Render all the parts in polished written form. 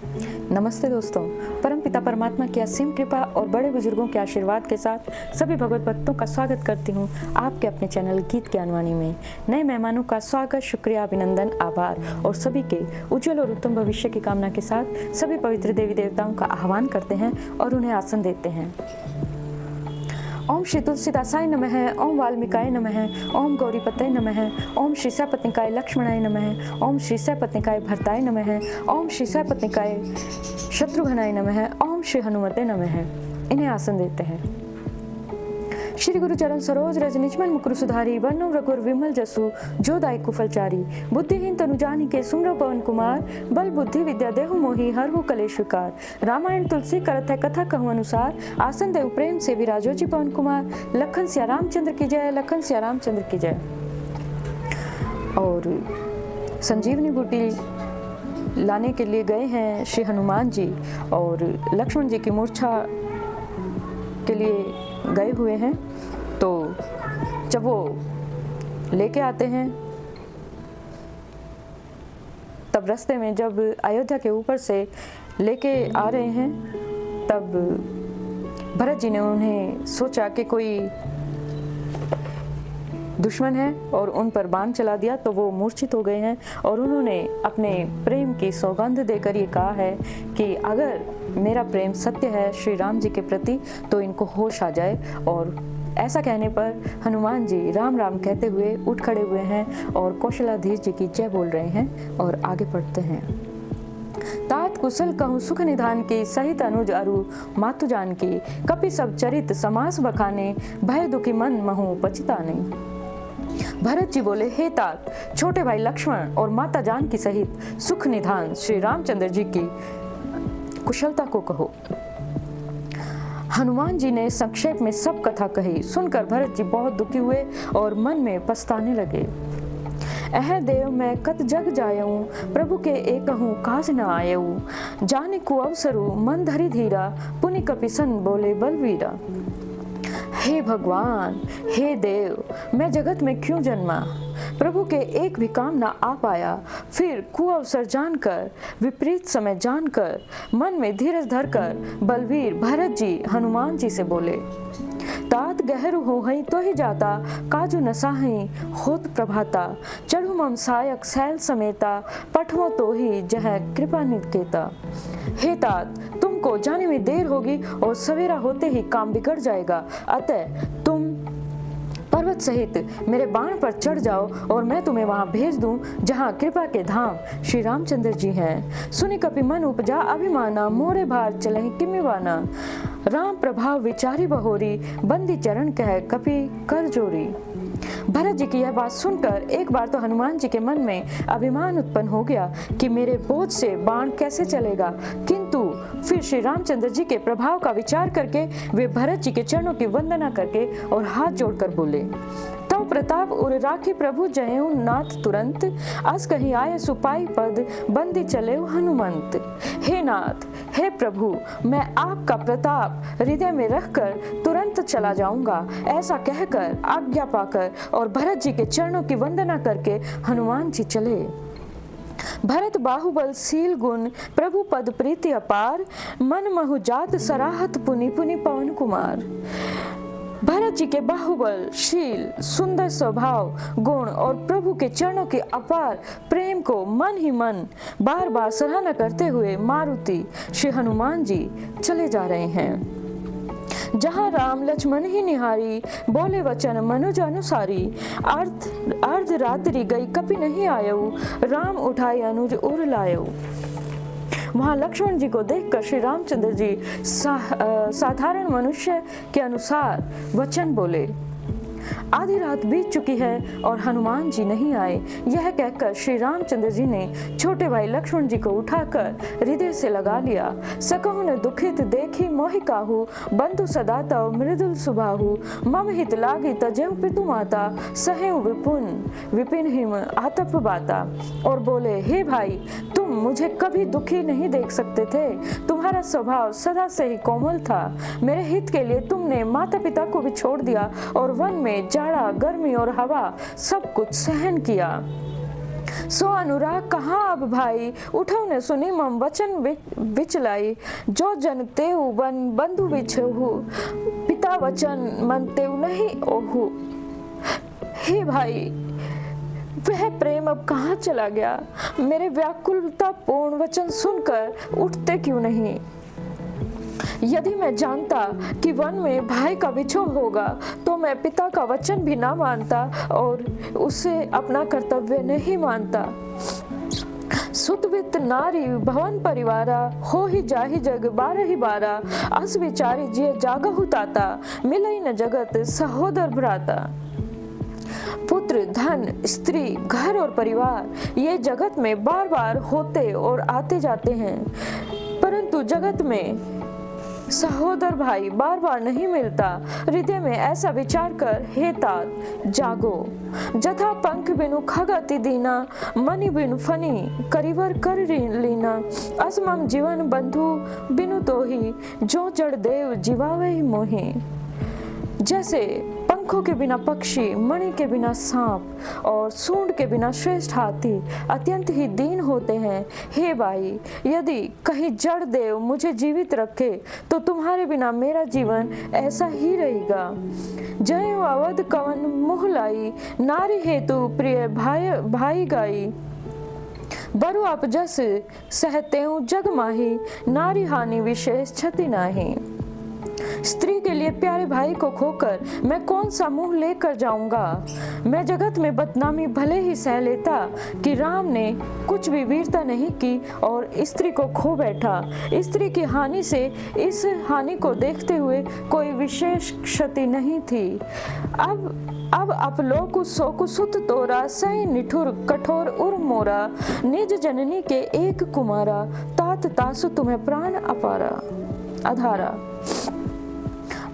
नमस्ते दोस्तों, परमपिता परमात्मा की असीम कृपा और बड़े बुजुर्गों के आशीर्वाद के साथ सभी भगवत भक्तों का स्वागत करती हूँ आपके अपने चैनल गीत ज्ञानवाणी में। नए मेहमानों का स्वागत, शुक्रिया, अभिनंदन, आभार और सभी के उज्जवल और उत्तम भविष्य की कामना के साथ सभी पवित्र देवी देवताओं का आह्वान करते हैं और उन्हें आसन देते हैं। ओम श्री तुलसीदासाय नमः, ओम वाल्मीकाय नमः, ओम गौरीपतये नमः, ओम श्री सपत्निकाय लक्ष्मणाय नमः, ओम श्री सपत्निकाय भरताय नमः, ओम श्री सपत्निकाय शत्रुघ्नाय नमः, ओम श्री हनुमते नमः। इन्हें आसन देते हैं। श्री गुरु चरण सरोज रज निजमन मुकुर सुधारी, वर्णो रघुर विमल जसु जो दायक कुफलचारी, बुद्धिहीन तनु जानिके सुमिरौ पवन कुमार, बल बुद्धि विद्या देहु मोहि हरहु कलेश विकार। रामायण तुलसी करत है कथा कहूँ अनुसार, आसन देव प्रेम से विराजो जी पवन कुमार। लखन सिया रामचंद्र की जय, लखन सिया रामचंद्र की जय। और संजीवनी बूटी लाने के लिए गए हैं श्री हनुमान जी और लक्ष्मण जी की मूर्छा के लिए गए हुए हैं। तो जब वो लेके आते हैं तब रास्ते में जब अयोध्या के ऊपर से लेके आ रहे हैं तब भरत जी ने उन्हें सोचा कि कोई दुश्मन है और उन पर बाण चला दिया, तो वो मूर्छित हो गए हैं और उन्होंने अपने प्रेम की सौगंध देकर ये कहा है कि अगर मेरा प्रेम सत्य है श्री राम जी के प्रति तो इनको होश आ जाए। और ऐसा कहने पर हनुमान जी राम राम कहते हुए उठ खड़े हुए हैं और कौशलाधीश जी की जय बोल रहे हैं और आगे पढ़ते हैं। तात कुशल कहूँ सुख निधान की, सहित अनुज अरु मातु जान की, कपि सब चरित समास बखाने, भय दुखी मन महु पछताने। भरत जी बोले, हे तात, छोटे भाई लक्ष्मण और माता जानकी सहित सुख निधान श्री रामचंद्र जी की कुशलता को कहो। हनुमान जी ने संक्षेप में सब कथा कही। सुनकर भरत जी बहुत दुखी हुए और मन में पछताने लगे। अह देव मैं कत जग जायऊ, प्रभु के एकहूँ काज न आयऊ, जाने को अवसरु मन धरि धीरा, पुनि कपिसन बोले बलवीरा। हे भगवान, हे देव, मैं जगत में क्यों जन्मा, प्रभु के एक भी काम ना आ पाया। फिर कुअवसर जानकर, विपरीत समय जानकर, मन में धीरज धरकर बलवीर भरत जी हनुमान जी से बोले, तात गहरु हो हई तो ही जाता, काजू नसाही होत प्रभाता, चढ़ू मम सायक सैल समेता, पठवो तो ही जह कृपा निकेता। हे तात, तुमको जाने में देर होगी और सवेरा होते ही काम बिगड़ जाएगा, अतः तुम पर्वत सहित मेरे बाण पर चढ़ जाओ और मैं तुम्हें वहां भेज दूं जहां कृपा के धाम श्री रामचंद्र जी हैं। सुनि कपि मन उपजा अभिमाना, मोरे भार चलहि किमिवाना, राम प्रभाव विचारी बहोरी, बंदी चरण कह कपि कर जोरी। भरत जी की यह बात सुनकर एक बार तो हनुमान जी के मन में अभिमान उत्पन्न हो गया कि मेरे बोझ से बाण कैसे चलेगा, किंतु फिर श्री रामचंद्र जी के प्रभाव का विचार करके वे भरत जी के चरणों की वंदना करके और हाथ जोड़कर बोले, तव प्रताप उर राखी प्रभु जयऊ नाथ तुरंत, अस कहीं आए सुपाई पद बंदी चले हनुमंत। हे नाथ, हे प्रभु, मैं आपका प्रताप हृदय में रखकर तुरंत चला जाऊंगा। ऐसा कहकर आज्ञा पाकर और भरत जी के चरणों की वंदना करके हनुमान जी चले। भरत बाहुबल सील गुण, प्रभु पद प्रीति अपार, मन महु जात सराहत पुनि पुनि पवन कुमार। भरत जी के बाहुबल, शील, सुंदर स्वभाव, गुण और प्रभु के चरणों के अपार प्रेम को मन ही मन बार बार सराहना करते हुए मारुति श्री हनुमान जी चले जा रहे हैं। जहाँ राम लक्ष्मण ही निहारी, बोले वचन मनुज अनुसारी, अर्ध रात्रि गई कपि नहीं आयऊ, राम उठाई अनुज उर लायऊ। वहाँ लक्ष्मण जी को देखकर श्री रामचंद्र जी साधारण मनुष्य के अनुसार वचन बोले। आधी रात बीत चुकी है और हनुमान जी नहीं आए। यह कहकर श्री रामचंद्र जी ने छोटे भाई लक्ष्मण जी को उठाकर हृदय से लगा लिया। सकहु न दुखित देखी मोहि काहू, बंधु सदा तव मृदुल सुबाहु, मम हित लागी तजेऊ पितु माता, सहेऊ विपिन हिम आतप बाता। और बोले, हे भाई, तुम मुझे कभी दुखी नहीं देख सकते थे, तुम्हारा स्वभाव सदा से ही कोमल था। मेरे हित के लिए तुमने माता पिता को भी छोड़ दिया और वन में जाड़ा, गर्मी और हवा सब कुछ सहन किया। सो अनुराग कहाँ अब भाई, उठो ने सुनी मम वचन विचलाई। जो जन तेऊ बन बंधु बिछहु, पिता वचन मन तेऊ नहीं ओहु। हे भाई, वह प्रेम अब कहाँ चला गया? मेरे व्याकुलता पूर्ण वचन सुनकर उठते क्यों नहीं? यदि मैं जानता कि वन में भाई का विछोह होगा तो मैं पिता का वचन भी ना मानता और उसे अपना कर्तव्य नहीं मानता। सुतवित नारी भवन परिवारा, हो ही जाहि जग 12 अस विचारी जिय जागहु ताता, मिलई न जगत सहोदर भ्राता। पुत्र, धन, स्त्री, घर और परिवार ये जगत में बार बार होते और आते जाते हैं, परंतु जगत में सहोदर भाई बार बार नहीं मिलता। हृदय में ऐसा विचार कर हे तात जागो। जथा पंख बिनु खग अति दीना, मनि बिनु फनी करिवर कर लीना। असमम जीवन बंधु बिनु तोही, जो जड़ देव जीवावे मोही। जैसे पंखों के बिना पक्षी, मणि के बिना सांप और सूंड के बिना श्रेष्ठ हाथी अत्यंत ही दीन होते हैं, हे भाई, यदि कहीं जड़ देव मुझे जीवित रखे तो तुम्हारे बिना मेरा जीवन ऐसा ही रहेगा। जय अवध कवन मुह लाई, नारी हेतु प्रिय भाई गाई। बरु आप जस सहतेऊ जग माही, नारी हानि विशेष क्षति नाही। स्त्री के लिए प्यारे भाई को खोकर मैं कौन सा मुंह लेकर जाऊंगा। मैं जगत में बदनामी भले ही सह लेता कि राम ने कुछ भी वीरता नहीं की और स्त्री को खो बैठा। स्त्री की हानि से इस हानि को देखते हुए कोई विशेष क्षति नहीं थी। अब अपलोकु सोकु सुत तोरा, सही निठुर कठोर उर मोरा। निज जननी के एक कुमारा, तात तासु तुम्हें प्राण अपारा आधारा।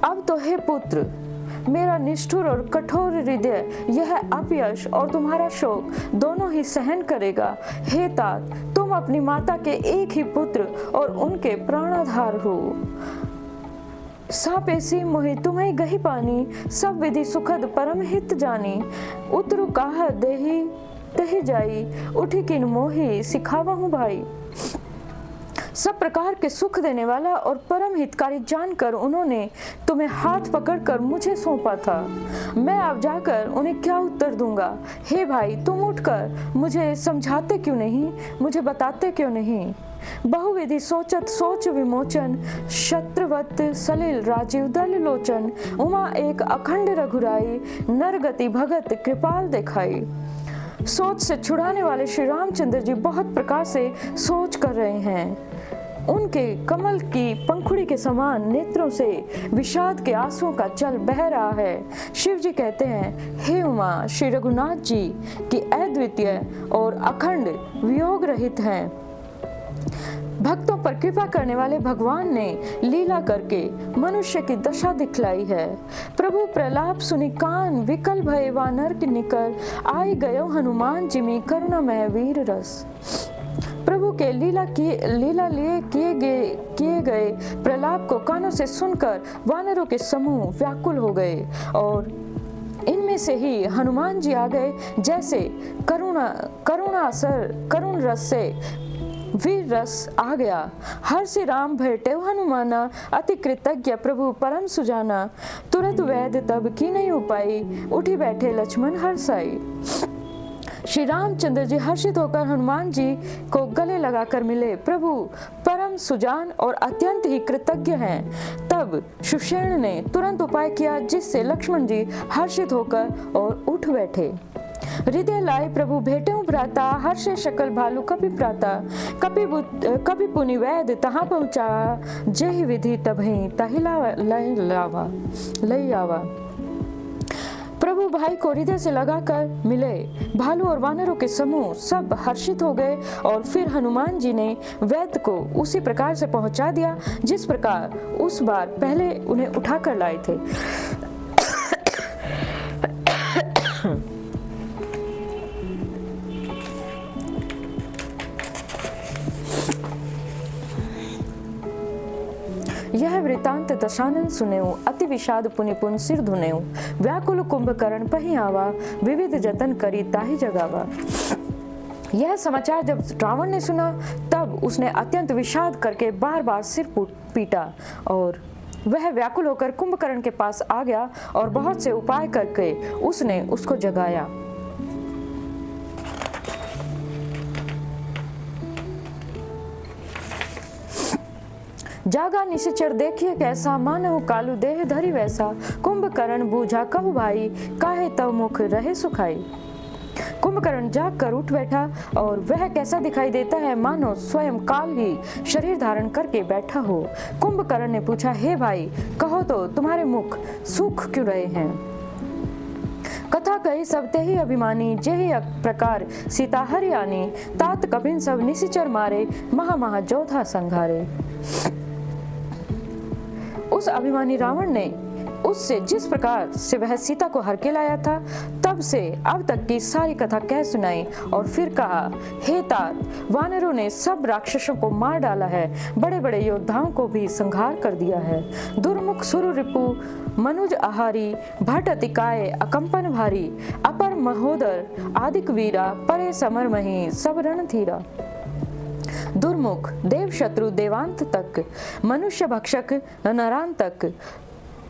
अब तो हे पुत्र, मेरा निष्ठुर और कठोर हृदय यह अपयश और तुम्हारा शोक दोनों ही सहन करेगा। हे तात, तुम अपनी माता के एक ही पुत्र और उनके प्राणाधार हो। सापेसी मोहि तुम्हें गही पानी, सब विधि सुखद परम हित जानी। उतरु काह देही तही जाई, उठी किन मोहि सिखावहु भाई। सब प्रकार के सुख देने वाला और परम हितकारी जानकर उन्होंने तुम्हें हाथ पकड़कर मुझे सौंपा था। मैं अब जाकर उन्हें क्या उत्तर दूंगा? हे भाई, तुम उठकर मुझे समझाते क्यों नहीं, मुझे बताते क्यों नहीं? बहुविधि सोचत सोच विमोचन, शत्रुवत सलिल राजीव दल लोचन। उमा एक अखंड रघुराई, नरगति भगत कृपाल दिखाई। सोच से छुड़ाने वाले श्री रामचंद्र जी बहुत प्रकार से सोच कर रहे हैं। उनके कमल की पंखुड़ी के समान नेत्रों से विषाद के आंसुओं का जल बह रहा है। शिव जी कहते हैं, हे उमा, श्री रघुनाथ जी की अद्वितीय और अखंड वियोग रहित हैं। भक्तों पर कृपा करने वाले भगवान ने लीला करके मनुष्य की दशा दिखलाई है। प्रभु प्रलाप सुनि कान, विकल भय वानर के निकर। आई गयो हनुमान जिमि, करुणामय वीर रस। प्रभु के लीला लिए किए गए प्रलाप को कानों से सुनकर वानरों के समूह व्याकुल हो गए और इनमें से ही हनुमान जी आ गए। जैसे करुण रस से वीर रस आ गया। हर से राम भेटे हनुमाना, अति कृतज्ञ प्रभु परम सुजाना। तुरंत वैद्य तब की नहीं उपाई, उठी बैठे लक्ष्मण हर्षाई। श्री रामचंद्र जी हर्षित होकर हनुमान जी को गले लगाकर मिले। प्रभु परम सुजान और अत्यंत ही कृतज्ञ हैं। तब सुषेण ने तुरंत उपाय किया, जिससे लक्ष्मण जी हर्षित होकर और उठ बैठे। हृदय लाए प्रभु भेटे भ्राता, हर्षे शकल भालू कपि प्राता। कपि पुनि वैद तहाँ पहुँचा, जय विधि तबहि तहि लई आवा। प्रभु भाई को हृदय से लगाकर मिले। भालू और वानरों के समूह सब हर्षित हो गए और फिर हनुमान जी ने वैद्य को उसी प्रकार से पहुंचा दिया जिस प्रकार उस बार पहले उन्हें उठाकर लाए थे। यह वृतांत दशानन सुनेऊ, अति विषाद पुनि पुन सिर धुनेऊ। व्याकुल कुंभकर्ण पहि आवा, विविध जतन करी ताहि जगावा। यह समाचार जब रावण ने सुना तब उसने अत्यंत विषाद करके बार बार सिर पीटा और वह व्याकुल होकर कुंभकर्ण के पास आ गया और बहुत से उपाय करके उसने उसको जगाया। जागा निशाचर देखिए कैसा, मानव कालू देह धरी वैसा, कुंभकर्ण बूझा कहु भाई, काहे तव मुख रहे सुखाई। कुंभकर्ण जाग कर उठ बैठा और वह कैसा दिखाई देता है, मानो स्वयं काल ही शरीर धारण करके बैठा हो। कुंभकर्ण ने पूछा, हे भाई कहो तो तुम्हारे मुख सूख क्यों रहे हैं। कथा कही सब ते ही अभिमानी, जेहि प्रकार सीता हरियाणी, तात कपिन सब निशिचर मारे, महा महा जोधा संघारे। उस अभिमानी रावण ने उससे जिस प्रकार से वह सीता को हर के लाया था तब से अब तक की सारी कथा कह सुनाई और फिर कहा, हे तात, वानरों ने सब राक्षसों को मार डाला है, बड़े बड़े योद्धाओं को भी संहार कर दिया है। दुर्मुख सुरु रिपु मनुज आहारी, भट अतिकाय अकंपन भारी, अपर महोदर आदिक वीरा, परे समर मही सब रण धीरा। दुर्मुख देव शत्रु देवांत तक, मनुष्य भक्षक नरांतक,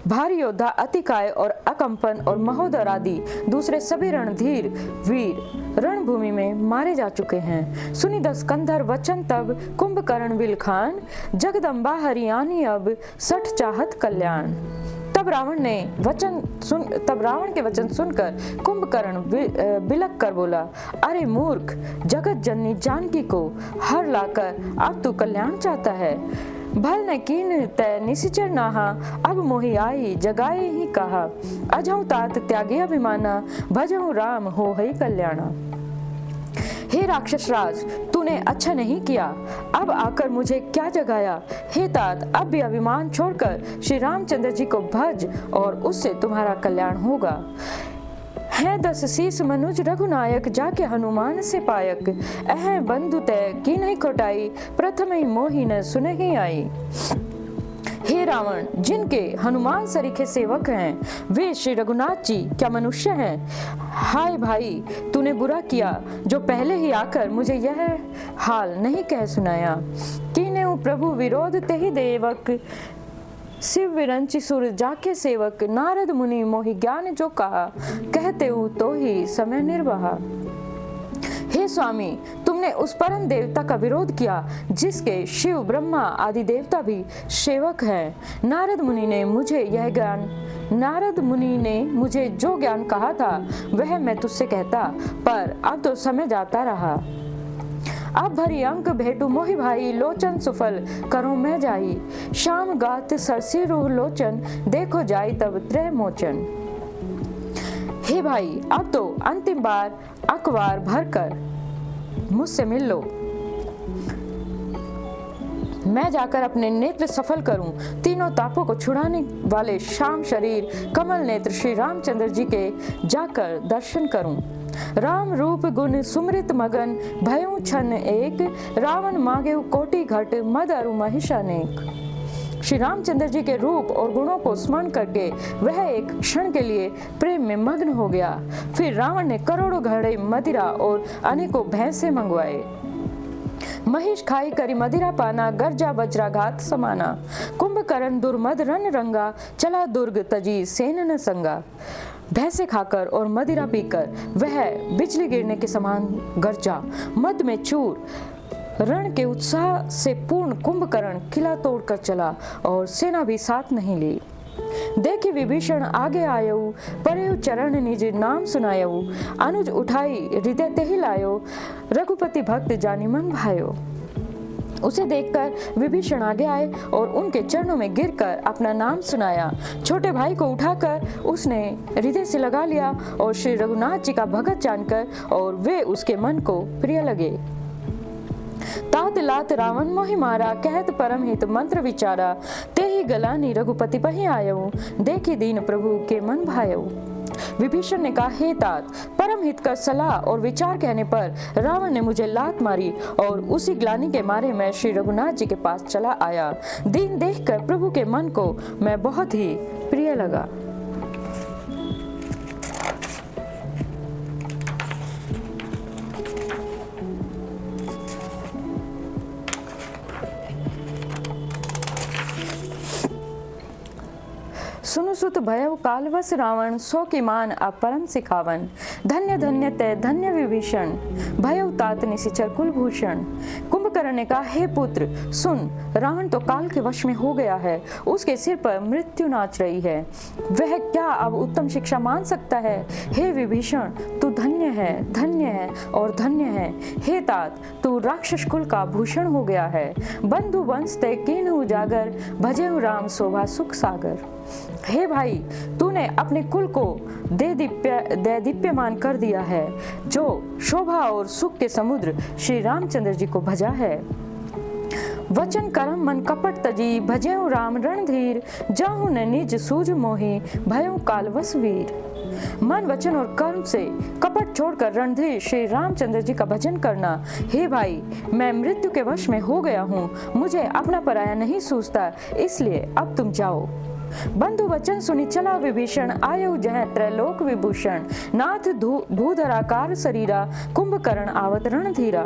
भारी योद्धा अतिकाय और अकंपन और महोदर आदि दूसरे सभी रणधीर वीर रणभूमि में मारे जा चुके हैं। सुनी दस कंधर वचन तब, कुंभकर्ण विलखान, जगदम्बा हरियाणी अब, सठ चाहत कल्याण। तब रावण के वचन सुनकर कुंभकर्ण बिलक कर बोला, अरे मूर्ख, जगत जननी जानकी को हर लाकर अब तू कल्याण चाहता है। भल न कीन तय निशिचर नाहा, अब मोहि आई जगाए ही कहा, अजहु तात त्यागे अभिमाना, भजहु राम हो हई कल्याणा। हे राक्षस राज, तूने अच्छा नहीं किया, अब आकर मुझे क्या जगाया। हे तात, अब भी अभिमान छोड़कर श्री रामचंद्र जी को भज और उससे तुम्हारा कल्याण होगा। हैं 10 शीस मनुज रघुनायक, जाके हनुमान से पायक, अह बंधु तय की नहीं खोटाई, प्रथम ही मोहि न सुने ही आई। हे रावण, जिनके हनुमान सरीखे सेवक हैं वे श्री रघुनाथ जी क्या मनुष्य हैं। हाय भाई, तूने बुरा किया जो पहले ही आकर मुझे यह हाल नहीं कह सुनाया। कीनेउ प्रभु विरोध तेहि देवक, शिव विरंचि सुर जाके सेवक, नारद मुनि मोहि ज्ञान जो कहा, कहते हूँ तो ही समय निर्वाहा। हे स्वामी, तुमने उस परम देवता का विरोध किया जिसके शिव ब्रह्मा आदि देवता भी सेवक हैं। नारद मुनि ने मुझे जो ज्ञान कहा था वह मैं तुझसे कहता, पर अब तो समय जाता रहा। अब भरी अंक भेटू मोहि भाई, लोचन सुफल करो मैं जाई, शाम गात सरसी रूह लोचन, देखो जाई तब त्रय मोचन। हे भाई, अब तो अंतिम बार अखबार भरकर मुझसे मिल लो, मैं जाकर अपने नेत्र सफल करूं, तीनों तापों को छुड़ाने वाले श्याम शरीर कमल नेत्र श्री रामचंद्र जी के जाकर दर्शन करूं। राम रूप गुण सुमृत मगन, भयों छन एक, रावण मांगेउ कोटि घट, मद अरु महिषानेक। श्री रामचंद्र जी के रूप और गुणों को स्मरण करके वह एक क्षण के लिए प्रेम में मग्न हो गया। फिर रावण ने करोड़ों घड़े मदिरा और अनेकों भैंसे मंगवाए। महिष खाई करी मदिरा पाना, गर्जा वज्राघात समाना, कुंभकर्ण दुर्मद रन रंगा, चला दुर्ग तजी सेन न संगा। भैंसे खाकर और मदिरा पीकर वह बिजली गिरने के समान गर्जा, मद में चूर रण के उत्साह से पूर्ण कुंभकर्ण किला तोड़कर चला और सेना भी साथ नहीं ली। देखी विभीषण आगे आयऊ, परेउ चरण निज नाम सुनायऊ, अनुज उठाई हृदय तेहि लायो, रघुपति भक्त जानि मन भायो। उसे देखकर विभीषण आगे आए और उनके चरणों में गिरकर अपना नाम सुनाया। छोटे भाई को उठाकर उसने हृदय से लगा लिया और श्री रघुनाथ जी का भगत जानकर और वे उसके मन को प्रिय लगे। तात लात रावण मोहि मारा, कहत परम हित मंत्र विचारा, तेहि गलानी रघुपति पहि आयऊ, देखी दीन प्रभु के मन भायऊ। विभीषण ने कहा, हे तात, परम हित कर सलाह और विचार कहने पर रावण ने मुझे लात मारी और उसी ग्लानि के मारे मैं श्री रघुनाथ जी के पास चला आया। दीन देखकर प्रभु के मन को मैं बहुत ही प्रिय लगा। सुनु सुत भयउ कालवश रावण, सो की मान अब परम सिखावन। धन्य धन्य तय धन्य विभीषण, भयउ तात निशिचर कुलभूषण। कुंभकर्ण ने कहा, हे पुत्र सुन, रावण तो काल के वश में हो गया है, उसके सिर पर मृत्यु नाच रही है, वह क्या अब उत्तम शिक्षा मान सकता है। हे विभीषण, तू धन्य है और धन्य है। हे तात, तू राक्षस कुल का भूषण हो गया है। बंधु वंश ते कीन्ह उजागर, भजेहु राम शोभा सुख सागर। हे भाई, तूने अपने कुल को दैदीप्यमान कर दिया है, जो शोभा और सुख के समुद्र श्री रामचंद्र जी को भजा है। वचन कर्म मन कपट तजी, भजेहु राम रणधीर, जाहु न निज सूझ मोहि, भयउ कालवश वीर। मन वचन और कर्म से कपट छोड़कर रणधीर श्री रामचंद्र जी का भजन करना। हे भाई, मैं मृत्यु के वश में हो गया हूँ, मुझे अपना पराया नहीं सूझता, इसलिए अब तुम जाओ। बंधु वचन सुनी चला विभीषण, आयु जह त्रैलोक विभूषण। नाथ भूधराकार शरीरा, कुंभकर्ण आवत रणधीरा।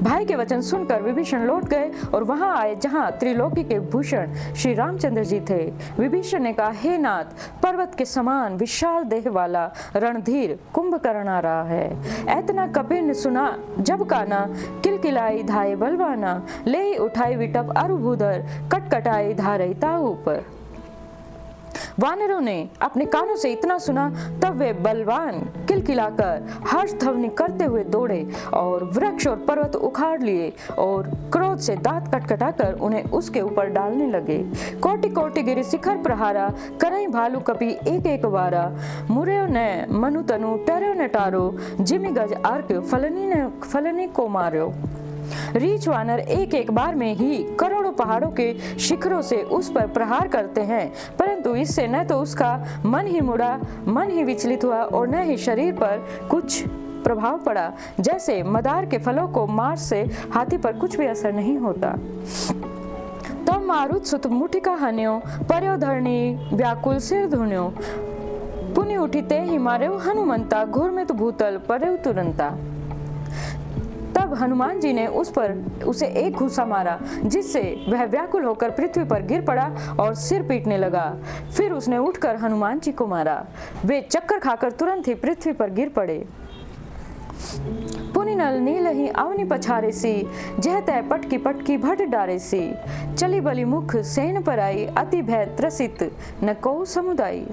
भाई के वचन सुनकर विभीषण लौट गए और वहां आए जहां त्रिलोकी के भूषण श्री रामचंद्र जी थे। विभीषण ने कहा, हे नाथ, पर्वत के समान विशाल देह वाला रणधीर कुंभकर्ण आ रहा है। ऐतना कपिर ने सुना जब काना, किलकिलाई धाये बलवाना, ले उठाई विटप अरुभूधर, कटकटाई धारई ताऊ ऊपर। वानरों ने अपने कानों से इतना सुना, तब वे बलवान किलकिलाकर हर्ष ध्वनि करते हुए दौड़े और वृक्ष और पर्वत उखाड़ लिए और क्रोध से दांत कटकटाकर उन्हें उसके ऊपर डालने लगे। कोटि कोटि गिरि शिखर प्रहारा, करई भालू कपि एक एक वारा। मुर्यो ने मनु तनु, टर्यो ने टारो, जिमि गज अर्क, फलनी को मार्यो। रीछ वानर एक एक बार में ही करोड़ों पहाड़ों के शिखरों से उस पर प्रहार करते हैं, परंतु इससे न तो उसका मन ही मुड़ा, मन ही विचलित हुआ और न ही शरीर पर कुछ प्रभाव पड़ा। जैसे मदार के फलों को मार से हाथी पर कुछ भी असर नहीं होता। तब मारुत सुत मुठिका हन्यो, पर्यो धरणी व्याकुल सिर धुन्यो। पुनि उठिते ही मार्यो हनुमंता, घूर्मित भूतल पर्यो तुरंता। तब हनुमान जी ने उसे एक घूसा मारा, जिससे वह व्याकुल होकर पृथ्वी पर गिर पड़ा और सिर पीटने लगा। फिर उसने उठकर हनुमान जी को मारा। वे चक्कर खाकर तुरंत ही पृथ्वी पर गिर पड़े। पुनि नल नीलहि अवनि पछारे सी, जह तह पटकी पटकी भट डारे सी। चली बलि मुख सेन पर आई, अति भय त्रसित न को समुदाई।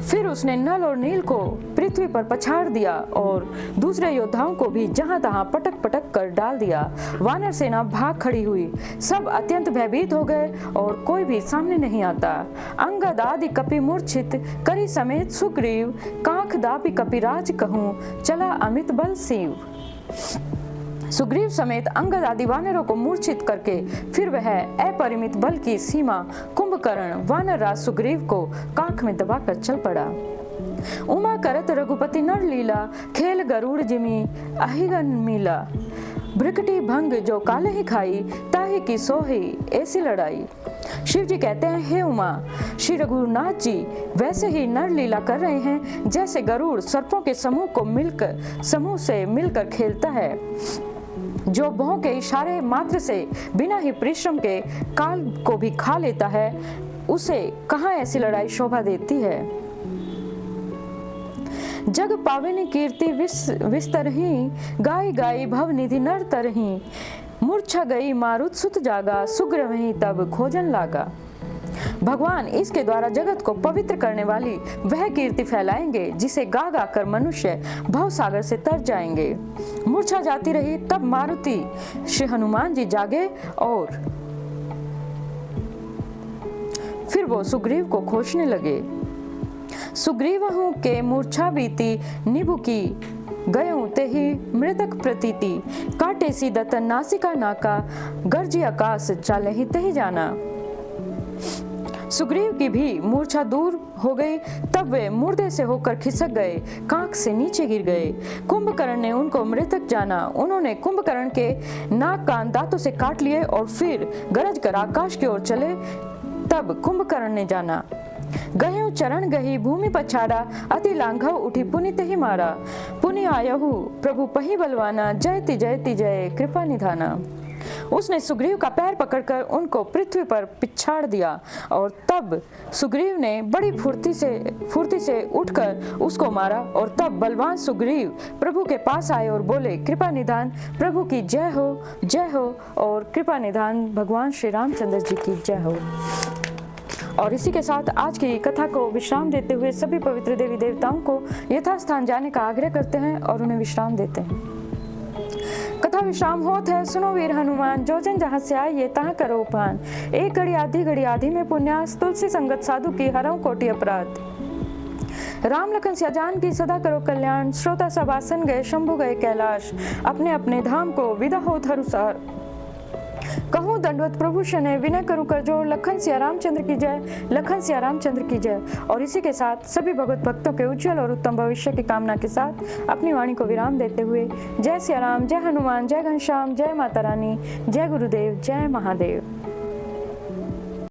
फिर उसने नल और नील को पृथ्वी पर पछाड़ दिया और दूसरे योद्धाओं को भी जहां तहां पटक पटक कर डाल दिया। वानर सेना भाग खड़ी हुई, सब अत्यंत भयभीत हो गए और कोई भी सामने नहीं आता। अंगद आदि कपि मूर्छित, करी समेत सुग्रीव, कांख दापि कपिराज कहूं, चला अमित बल सीव। सुग्रीव समेत अंगद आदि वानरों को मूर्छित करके फिर वह अपरिमित बल की सीमा कुंभकर्ण वानरराज सुग्रीव को कांख में दबाकर चल पड़ा। उमा करत रघुपति नर लीला, खेल गरुड़ जिमी अहिगन मीला। भ्रिकटी भंग जो काले ही खाई, ताहि की सोही ऐसी लड़ाई। शिव जी कहते हैं, हे उमा, श्री रघुनाथ जी वैसे ही नर लीला कर रहे हैं जैसे गरुड़ सर्पों के समूह से मिलकर खेलता है, जो भौं के इशारे मात्र से बिना ही परिश्रम के काल को भी खा लेता है। उसे कहाँ ऐसी लड़ाई शोभा देती है। जग पावनी कीर्ति विस्तरही, गाई गाई भव निधि नर तरही। मूर्छा गई मारुत सुत जागा, सुग्रीवहि तब खोजन लागा। भगवान इसके द्वारा जगत को पवित्र करने वाली वह कीर्ति फैलाएंगे जिसे गा गा कर मनुष्य भव सागर से तर जाएंगे। मूर्छा जाती रही, तब मारुति श्री हनुमान जी जागे और फिर वो सुग्रीव को खोजने लगे। सुग्रीवहु के मूर्छा बीती, निभुकी गयों तेहि मृतक प्रतीति। काटे सी दतन नासिका नाका, गर्जी आकाश चालहि तेहि जाना। सुग्रीव की भी मूर्छा दूर हो गई, तब वे मुर्दे से होकर खिसक गए, कांख से नीचे गिर गए। कुंभकर्ण ने उनको मृतक जाना। उन्होंने कुंभकर्ण के नाक कान दांतों से काट लिए और फिर गरज कर आकाश की ओर चले। तब कुंभकर्ण ने जाना, गयो चरण गही भूमि पछाड़ा, अति लांघव उठी पुनि तहि मारा। पुनि आयहु प्रभु पहि बलवाना, जयति जयति जय कृपा निधाना। उसने सुग्रीव का पैर पकड़कर उनको पृथ्वी पर पिछाड़ दिया और तब सुग्रीव ने बड़ी फुर्ती से उठकर उसको मारा। और तब बलवान सुग्रीव प्रभु के पास आए और बोले, कृपा निधान प्रभु की जय हो और कृपा निधान भगवान श्री रामचंद्र जी की जय हो। और इसी के साथ आज की कथा को विश्राम देते हुए सभी पवित्र देवी देवताओं को यथास्थान जाने का आग्रह करते हैं और उन्हें विश्राम देते हैं। कथा विश्राम होत है, सुनो वीर हनुमान, जो जन जहाँ से आइए तहाँ करो उपान। एक घड़ी आधी में पुण्यास, तुलसी संगत साधु की हरऊं कोटि अपराध। राम लखन सिया जान की सदा करो कल्याण, श्रोता सब आसन गए शंभु गए कैलाश। अपने अपने धाम को विदा हो धरुसार, कहूँ दंडवत प्रभु शने, विनय करूँ कर जोर। लखन सिया रामचंद्र की जय, लखन सिया रामचंद्र की जय। और इसी के साथ सभी भगवत भक्तों के उज्जवल और उत्तम भविष्य की कामना के साथ अपनी वाणी को विराम देते हुए जय सिया राम, जय हनुमान, जय घनश्याम, जय माता रानी, जय गुरुदेव, जय महादेव।